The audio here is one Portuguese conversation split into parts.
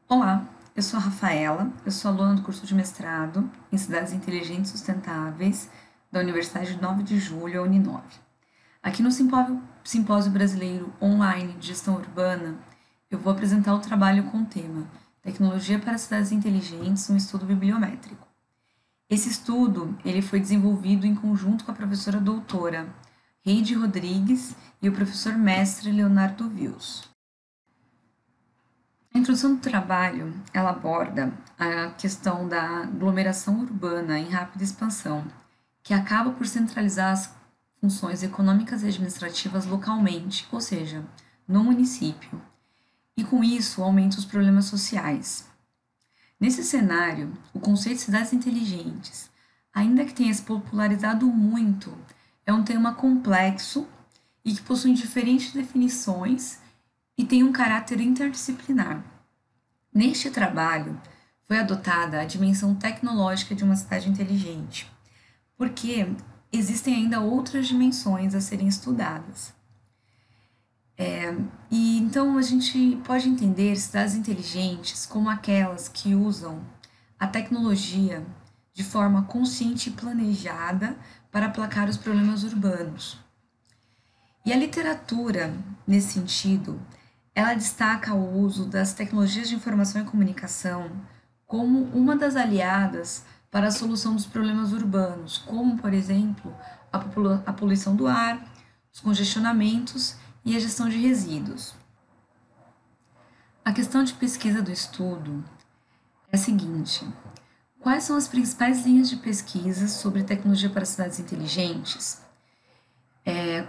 Olá, eu sou a Rafaela, eu sou aluna do curso de mestrado em Cidades Inteligentes e Sustentáveis da Universidade 9 de Julho, a Uninove. Aqui no Simpósio Brasileiro Online de Gestão Urbana, eu vou apresentar o trabalho com o tema Tecnologia para Cidades Inteligentes, um estudo bibliométrico. Esse estudo ele foi desenvolvido em conjunto com a professora doutora Heide Rodrigues e o professor mestre Leonardo Vils. A introdução do trabalho, ela aborda a questão da aglomeração urbana em rápida expansão, que acaba por centralizar as funções econômicas e administrativas localmente, ou seja, no município, e com isso aumenta os problemas sociais. Nesse cenário, o conceito de cidades inteligentes, ainda que tenha se popularizado muito, é um tema complexo e que possui diferentes definições e tem um caráter interdisciplinar. Neste trabalho, foi adotada a dimensão tecnológica de uma cidade inteligente, porque existem ainda outras dimensões a serem estudadas. E então a gente pode entender cidades inteligentes como aquelas que usam a tecnologia de forma consciente e planejada para aplacar os problemas urbanos. E a literatura, nesse sentido, ela destaca o uso das tecnologias de informação e comunicação como uma das aliadas para a solução dos problemas urbanos, como, por exemplo, a poluição do ar, os congestionamentos e a gestão de resíduos. A questão de pesquisa do estudo é a seguinte: quais são as principais linhas de pesquisa sobre tecnologia para cidades inteligentes?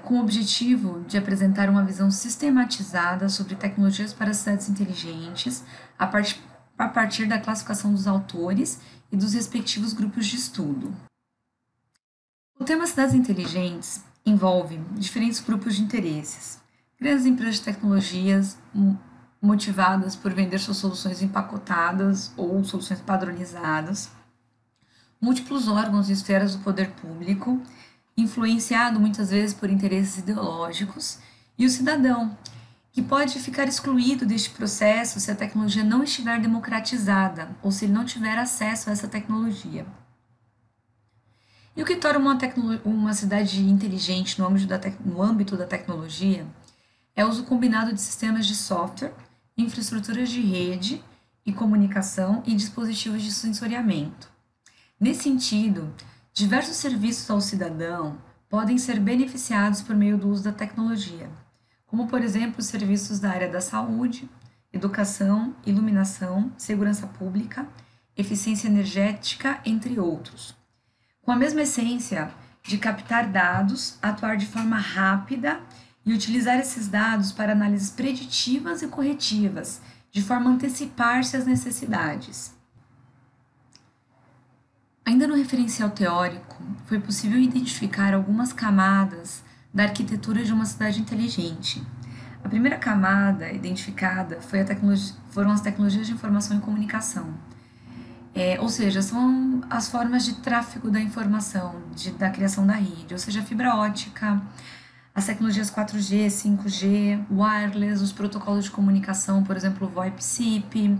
Com o objetivo de apresentar uma visão sistematizada sobre tecnologias para cidades inteligentes, a partir da classificação dos autores e dos respectivos grupos de estudo. O tema cidades inteligentes envolve diferentes grupos de interesses, grandes empresas de tecnologias motivadas por vender suas soluções empacotadas ou soluções padronizadas, múltiplos órgãos e esferas do poder público, influenciado muitas vezes por interesses ideológicos, e o cidadão, que pode ficar excluído deste processo se a tecnologia não estiver democratizada ou se ele não tiver acesso a essa tecnologia. E o que torna uma cidade inteligente no âmbito da tecnologia é o uso combinado de sistemas de software, infraestruturas de rede e comunicação e dispositivos de sensoriamento. Nesse sentido, diversos serviços ao cidadão podem ser beneficiados por meio do uso da tecnologia, como, por exemplo, os serviços da área da saúde, educação, iluminação, segurança pública, eficiência energética, entre outros. Com a mesma essência de captar dados, atuar de forma rápida e utilizar esses dados para análises preditivas e corretivas, de forma a antecipar-se às necessidades. Ainda no referencial teórico, foi possível identificar algumas camadas da arquitetura de uma cidade inteligente. A primeira camada identificada foram as tecnologias de informação e comunicação, ou seja, são as formas de tráfego da informação, da criação da rede, ou seja, a fibra ótica, as tecnologias 4G, 5G, wireless, os protocolos de comunicação, por exemplo, o VoIP-SIP,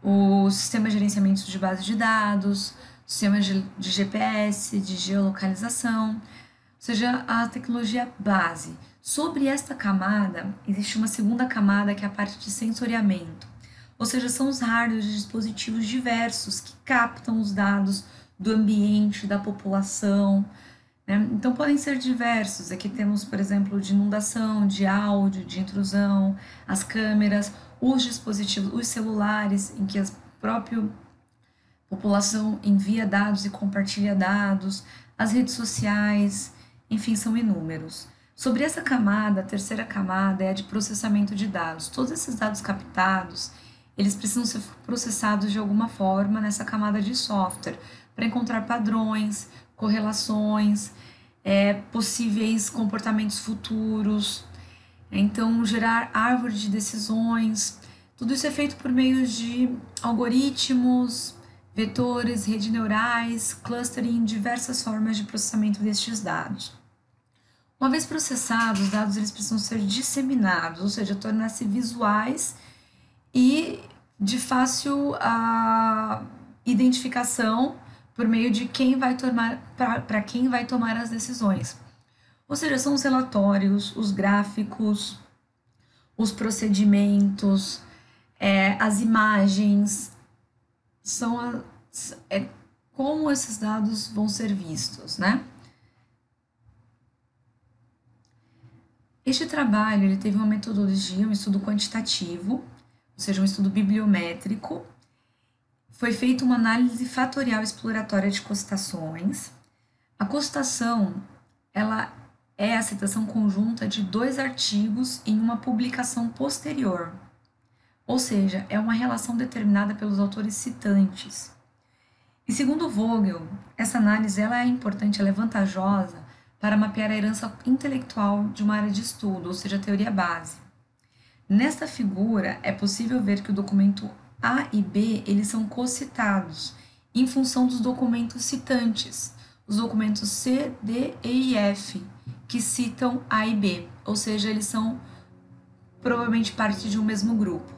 o sistema de gerenciamento de bases de dados, sistemas de GPS, de geolocalização, ou seja, a tecnologia base. Sobre esta camada, existe uma segunda camada que é a parte de sensoriamento, ou seja, são os hardwares de dispositivos diversos que captam os dados do ambiente, da população, né? Então podem ser diversos. Aqui temos, por exemplo, de inundação, de áudio, de intrusão, as câmeras, os dispositivos, os celulares, em que a própria população envia dados e compartilha dados, as redes sociais, enfim, são inúmeros. Sobre essa camada, a terceira camada é a de processamento de dados. Todos esses dados captados, eles precisam ser processados de alguma forma nessa camada de software, para encontrar padrões, correlações, possíveis comportamentos futuros, então gerar árvore de decisões. Tudo isso é feito por meio de algoritmos, vetores, redes neurais, clustering, diversas formas de processamento destes dados. Uma vez processados, os dados eles precisam ser disseminados, ou seja, tornar-se visuais e de fácil identificação por meio de quem vai tomar, para quem vai tomar as decisões. Ou seja, são os relatórios, os gráficos, os procedimentos, as imagens, como esses dados vão ser vistos, né? Este trabalho ele teve uma metodologia, um estudo quantitativo, ou seja, um estudo bibliométrico. Foi feita uma análise fatorial exploratória de costações. A costação, ela é a citação conjunta de dois artigos em uma publicação posterior, ou seja, é uma relação determinada pelos autores citantes. E segundo Vogel, essa análise ela é importante, ela é vantajosa para mapear a herança intelectual de uma área de estudo, ou seja, a teoria base. Nesta figura, é possível ver que o documento A e B eles são cocitados em função dos documentos citantes, os documentos C, D, E e F, que citam A e B, ou seja, eles são provavelmente parte de um mesmo grupo.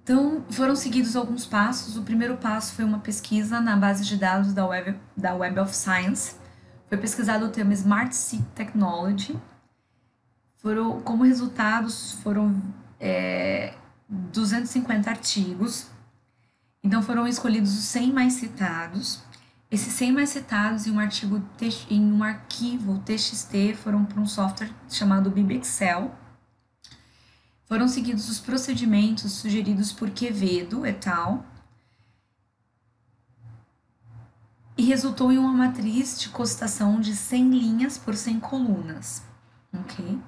Então, foram seguidos alguns passos. O primeiro passo foi uma pesquisa na base de dados da Web of Science. Foi pesquisado o tema Smart City Technology. Como resultados, foram 250 artigos. Então, foram escolhidos os 100 mais citados. Esses 100 mais citados em um arquivo TXT foram para um software chamado BibExcel. Foram seguidos os procedimentos sugeridos por Quevedo et al. E resultou em uma matriz de costação de 100 linhas por 100 colunas. Okay?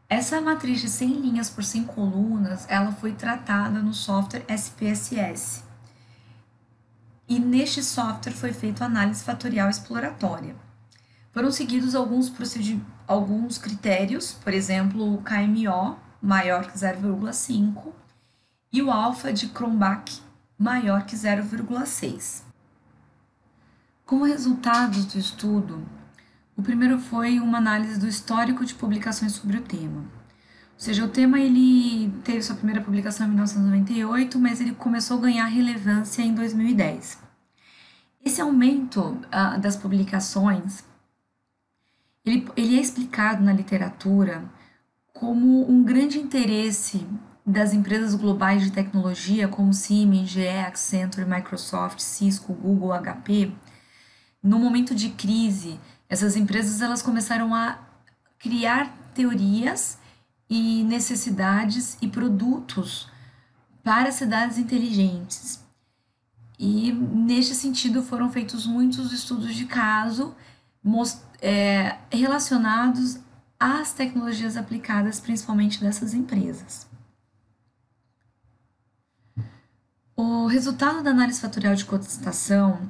Essa matriz de 100 linhas por 100 colunas, ela foi tratada no software SPSS. E neste software foi feita a análise fatorial exploratória. Foram seguidos alguns critérios, por exemplo, o KMO maior que 0,5 e o alfa de Cronbach maior que 0,6. Como resultados do estudo, o primeiro foi uma análise do histórico de publicações sobre o tema. Ou seja, o tema ele teve sua primeira publicação em 1998, mas ele começou a ganhar relevância em 2010. Esse aumento das publicações, ele é explicado na literatura como um grande interesse das empresas globais de tecnologia, como Siemens, GE, Accenture, Microsoft, Cisco, Google, HP. No momento de crise, essas empresas elas começaram a criar teorias e necessidades e produtos para cidades inteligentes. E, neste sentido, foram feitos muitos estudos de caso relacionados às tecnologias aplicadas, principalmente dessas empresas. O resultado da análise fatorial de cotação,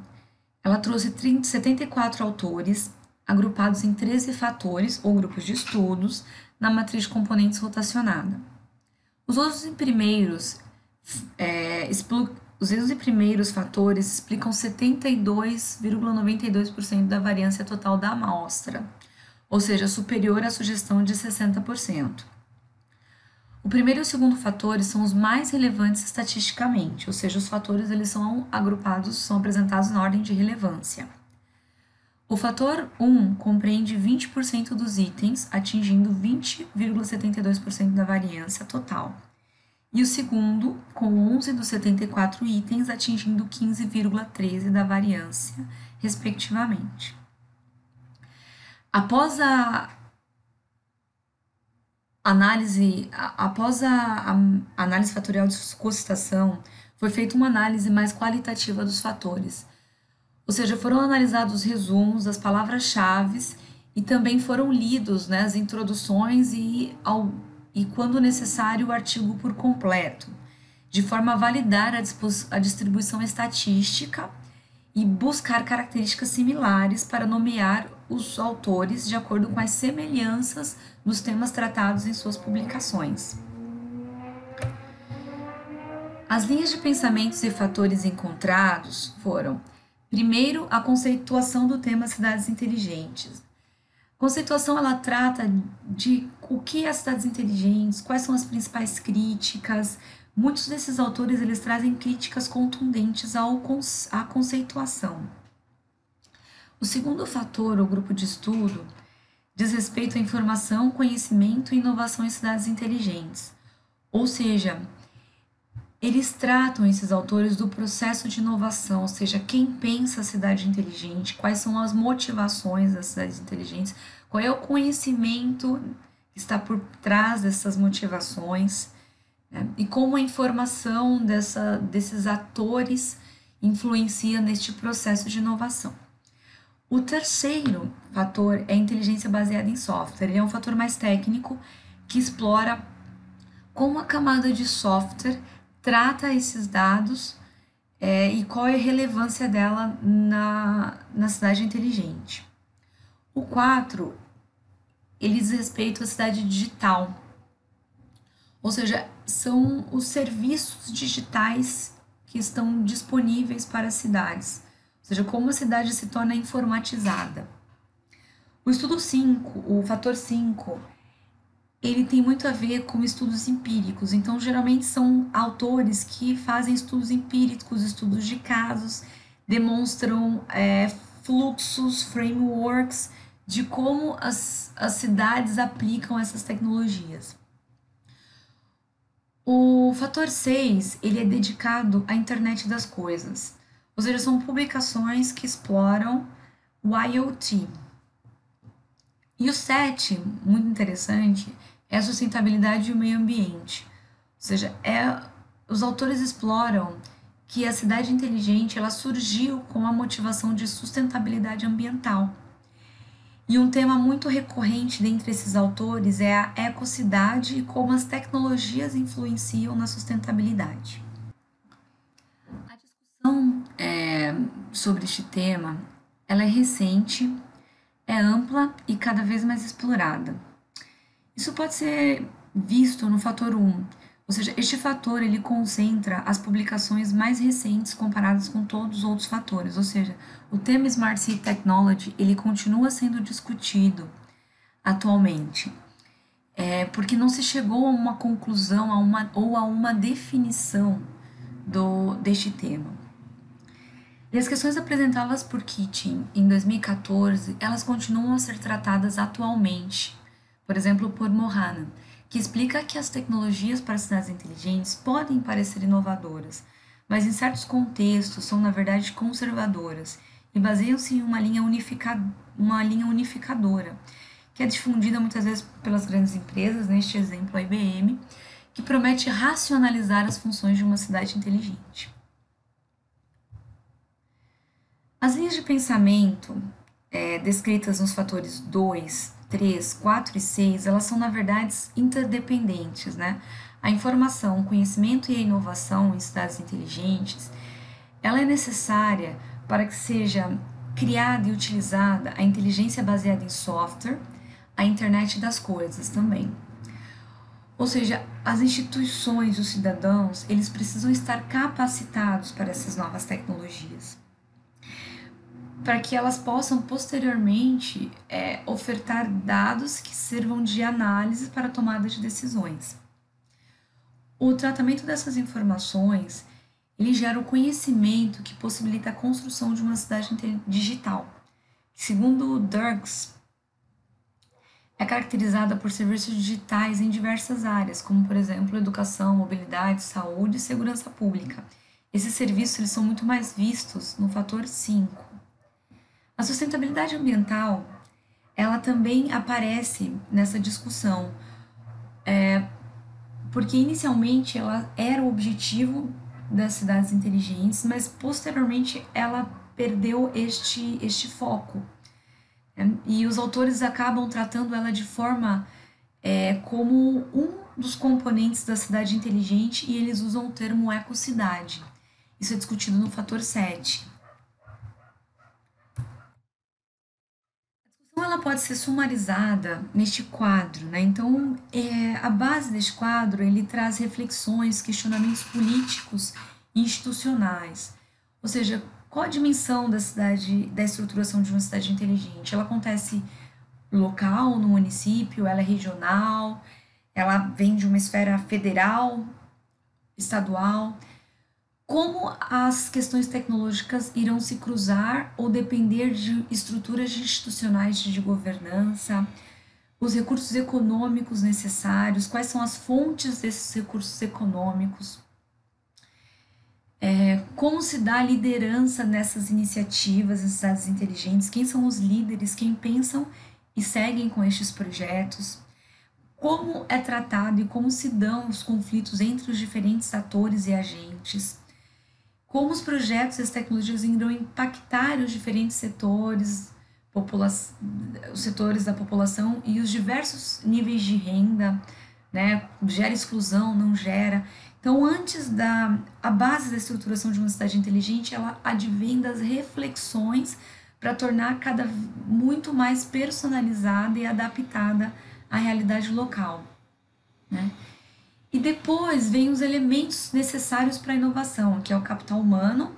ela trouxe 74 autores, agrupados em 13 fatores ou grupos de estudos, na matriz de componentes rotacionada. Os 11 primeiros fatores explicam 72,92% da variância total da amostra, ou seja, superior à sugestão de 60%. O primeiro e o segundo fatores são os mais relevantes estatisticamente, ou seja, os fatores eles são apresentados na ordem de relevância. O fator 1 compreende 20% dos itens, atingindo 20,72% da variância total. E o segundo, com 11 dos 74 itens, atingindo 15,13% da variância, respectivamente. Após a análise fatorial de cotação, foi feita uma análise mais qualitativa dos fatores. Ou seja, foram analisados os resumos, as palavras-chave e também foram lidos, né, as introduções e, quando necessário, o artigo por completo, de forma a validar a distribuição estatística e buscar características similares para nomear os autores de acordo com as semelhanças nos temas tratados em suas publicações. As linhas de pensamentos e fatores encontrados foram, primeiro, a conceituação do tema cidades inteligentes. A Conceituação ela trata de o que é as cidades inteligentes, quais são as principais críticas. Muitos desses autores eles trazem críticas contundentes à conceituação. O segundo fator, o grupo de estudo, diz respeito à informação, conhecimento e inovação em cidades inteligentes. Ou seja, eles tratam, esses autores, do processo de inovação, ou seja, quem pensa a cidade inteligente, quais são as motivações das cidades inteligentes, qual é o conhecimento que está por trás dessas motivações, né? E como a informação desses atores influencia neste processo de inovação. O terceiro fator é a inteligência baseada em software. Ele é um fator mais técnico que explora como a camada de software trata esses dados e qual é a relevância dela na cidade inteligente. O 4, ele diz respeito à cidade digital, ou seja, são os serviços digitais que estão disponíveis para as cidades, ou seja, como a cidade se torna informatizada. O estudo 5, o fator 5, ele tem muito a ver com estudos empíricos. Então, geralmente são autores que fazem estudos empíricos, estudos de casos, demonstram fluxos, frameworks de como as cidades aplicam essas tecnologias. O fator 6, ele é dedicado à internet das coisas. Ou seja, são publicações que exploram o IoT. E o 7, muito interessante, é a sustentabilidade e o meio ambiente. Ou seja, os autores exploram que a cidade inteligente ela surgiu com a motivação de sustentabilidade ambiental. E um tema muito recorrente dentre esses autores é a ecocidade e como as tecnologias influenciam na sustentabilidade. A discussão sobre este tema ela é recente, é ampla e cada vez mais explorada. Isso pode ser visto no fator 1, ou seja, este fator ele concentra as publicações mais recentes comparadas com todos os outros fatores, ou seja, o tema Smart City Technology ele continua sendo discutido atualmente, porque não se chegou a uma conclusão ou a uma definição deste tema. E as questões apresentadas por Keating em 2014, elas continuam a ser tratadas atualmente, por exemplo, por Mohana, que explica que as tecnologias para cidades inteligentes podem parecer inovadoras, mas em certos contextos são, na verdade, conservadoras e baseiam-se em uma linha unificadora, que é difundida muitas vezes pelas grandes empresas, neste exemplo a IBM, que promete racionalizar as funções de uma cidade inteligente. As linhas de pensamento descritas nos fatores 2, 3, 4 e 6, elas são, na verdade, interdependentes, né? A informação, o conhecimento e a inovação em cidades inteligentes, ela é necessária para que seja criada e utilizada a inteligência baseada em software, a internet das coisas também. Ou seja, as instituições, os cidadãos, eles precisam estar capacitados para essas novas tecnologias, para que elas possam posteriormente ofertar dados que sirvam de análise para a tomada de decisões. O tratamento dessas informações ele gera o conhecimento que possibilita a construção de uma cidade digital, que, segundo Dirks, é caracterizada por serviços digitais em diversas áreas, como, por exemplo, educação, mobilidade, saúde e segurança pública. Esses serviços eles são muito mais vistos no fator 5. A sustentabilidade ambiental, ela também aparece nessa discussão, porque inicialmente ela era o objetivo das cidades inteligentes, mas posteriormente ela perdeu este foco. E os autores acabam tratando ela de forma como um dos componentes da cidade inteligente e eles usam o termo ecocidade. Isso é discutido no fator 7. Então, ela pode ser sumarizada neste quadro, né? Então, a base deste quadro, ele traz reflexões, questionamentos políticos e institucionais. Ou seja, qual a dimensão da cidade, da estruturação de uma cidade inteligente? Ela acontece local no município, ela é regional, ela vem de uma esfera federal, estadual. Como as questões tecnológicas irão se cruzar ou depender de estruturas institucionais de governança, os recursos econômicos necessários, quais são as fontes desses recursos econômicos, como se dá a liderança nessas iniciativas, em cidades inteligentes, quem são os líderes, quem pensam e seguem com estes projetos, como é tratado e como se dão os conflitos entre os diferentes atores e agentes, como os projetos e as tecnologias irão impactar os diferentes setores, os setores da população e os diversos níveis de renda, né? Gera exclusão, não gera. Então, a base da estruturação de uma cidade inteligente, ela advém das reflexões para tornar muito mais personalizada e adaptada à realidade local, né? E depois vem os elementos necessários para a inovação, que é o capital humano,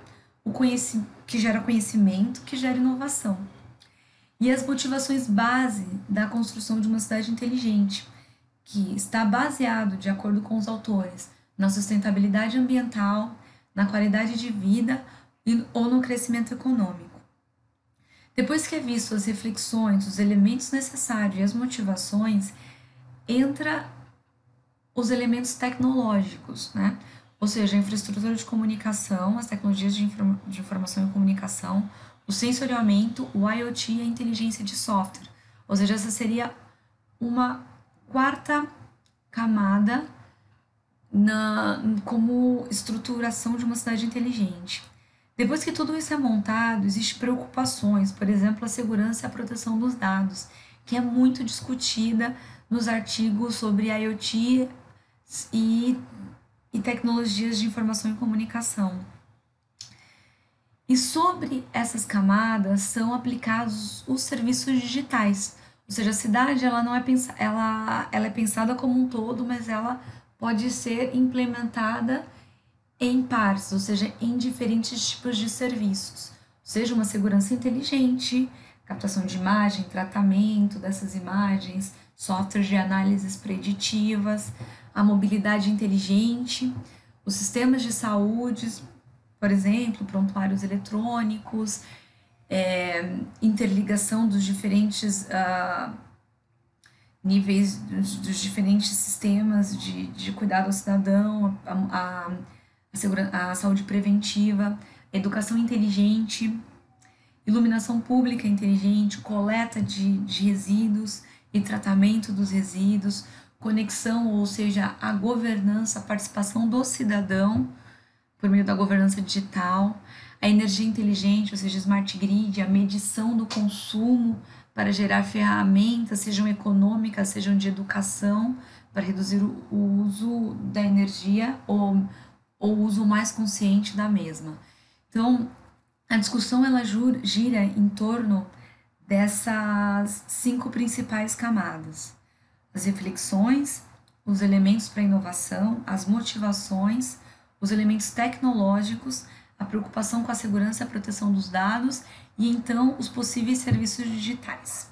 que gera conhecimento, que gera inovação. E as motivações base da construção de uma cidade inteligente, que está baseado, de acordo com os autores, na sustentabilidade ambiental, na qualidade de vida ou no crescimento econômico. Depois que é visto as reflexões, os elementos necessários e as motivações, entra os elementos tecnológicos, né? Ou seja, a infraestrutura de comunicação, as tecnologias de informação e comunicação, o sensoriamento, o IoT e a inteligência de software. Ou seja, essa seria uma quarta camada como estruturação de uma cidade inteligente. Depois que tudo isso é montado, existem preocupações, por exemplo, a segurança e a proteção dos dados, que é muito discutida nos artigos sobre IoT e tecnologias de informação e comunicação. E sobre essas camadas são aplicados os serviços digitais. Ou seja, a cidade ela não é ela é pensada como um todo, mas ela pode ser implementada em partes, ou seja, em diferentes tipos de serviços. Ou seja, uma segurança inteligente, captação de imagem, tratamento dessas imagens, softwares de análises preditivas, a mobilidade inteligente, os sistemas de saúde, por exemplo, prontuários eletrônicos, interligação dos diferentes níveis, dos diferentes sistemas de cuidado ao cidadão, a saúde preventiva, a educação inteligente, iluminação pública inteligente, coleta de resíduos e tratamento dos resíduos, conexão, ou seja, a governança, a participação do cidadão por meio da governança digital, a energia inteligente, ou seja, smart grid, a medição do consumo para gerar ferramentas, sejam econômicas, sejam de educação, para reduzir o uso da energia ou o uso mais consciente da mesma. Então, a discussão ela gira em torno dessas 5 principais camadas: as reflexões, os elementos para a inovação, as motivações, os elementos tecnológicos, a preocupação com a segurança e a proteção dos dados e então os possíveis serviços digitais.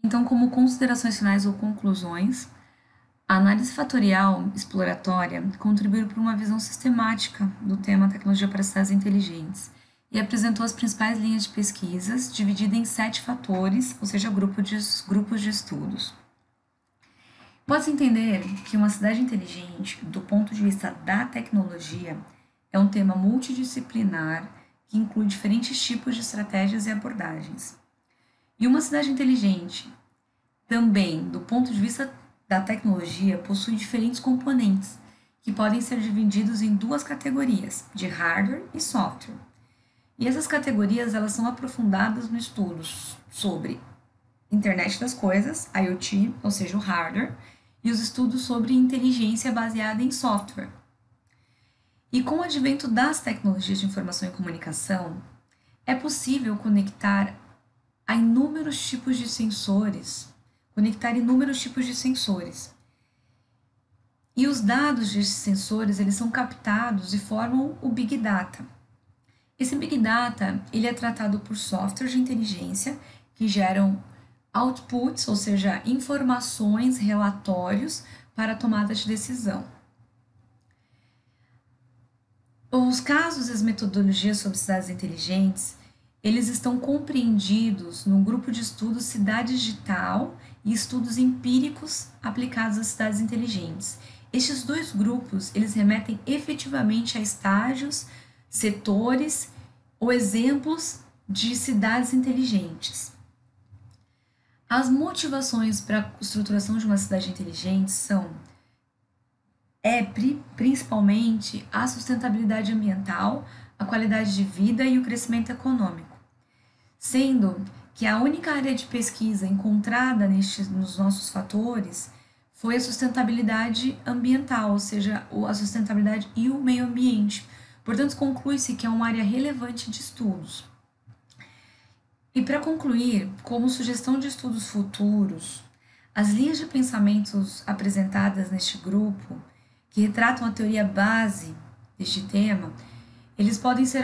Então, como considerações finais ou conclusões, a análise fatorial exploratória contribuiu para uma visão sistemática do tema tecnologia para cidades inteligentes e apresentou as principais linhas de pesquisas, dividida em 7 fatores, ou seja, grupos de estudos. Pode-se entender que uma cidade inteligente, do ponto de vista da tecnologia, é um tema multidisciplinar que inclui diferentes tipos de estratégias e abordagens. E uma cidade inteligente, também, do ponto de vista da tecnologia, possui diferentes componentes, que podem ser divididos em 2 categorias, de hardware e software. E essas categorias elas são aprofundadas no estudo sobre internet das coisas, IoT, ou seja, o hardware, e os estudos sobre inteligência baseada em software. E com o advento das tecnologias de informação e comunicação, é possível conectar inúmeros tipos de sensores. E os dados desses sensores, eles são captados e formam o Big Data. Esse Big Data, ele é tratado por softwares de inteligência que geram outputs, ou seja, informações, relatórios para a tomada de decisão. Os casos e as metodologias sobre cidades inteligentes, eles estão compreendidos no grupo de estudos Cidade Digital e estudos empíricos aplicados às cidades inteligentes. Estes dois grupos, eles remetem efetivamente a estágios, setores ou exemplos de cidades inteligentes. As motivações para a estruturação de uma cidade inteligente são principalmente a sustentabilidade ambiental, a qualidade de vida e o crescimento econômico, sendo que a única área de pesquisa encontrada nos nossos fatores foi a sustentabilidade ambiental, ou seja, a sustentabilidade e o meio ambiente. Portanto, conclui-se que é uma área relevante de estudos. E para concluir, como sugestão de estudos futuros, as linhas de pensamentos apresentadas neste grupo, que retratam a teoria base deste tema, eles pode ser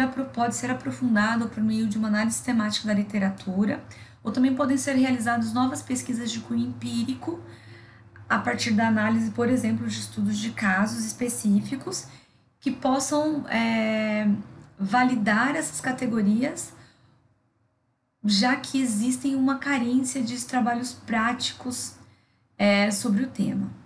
aprofundado por meio de uma análise temática da literatura, ou também podem ser realizadas novas pesquisas de cunho empírico, a partir da análise, por exemplo, de estudos de casos específicos, que possam validar essas categorias, já que existem uma carência de trabalhos práticos sobre o tema.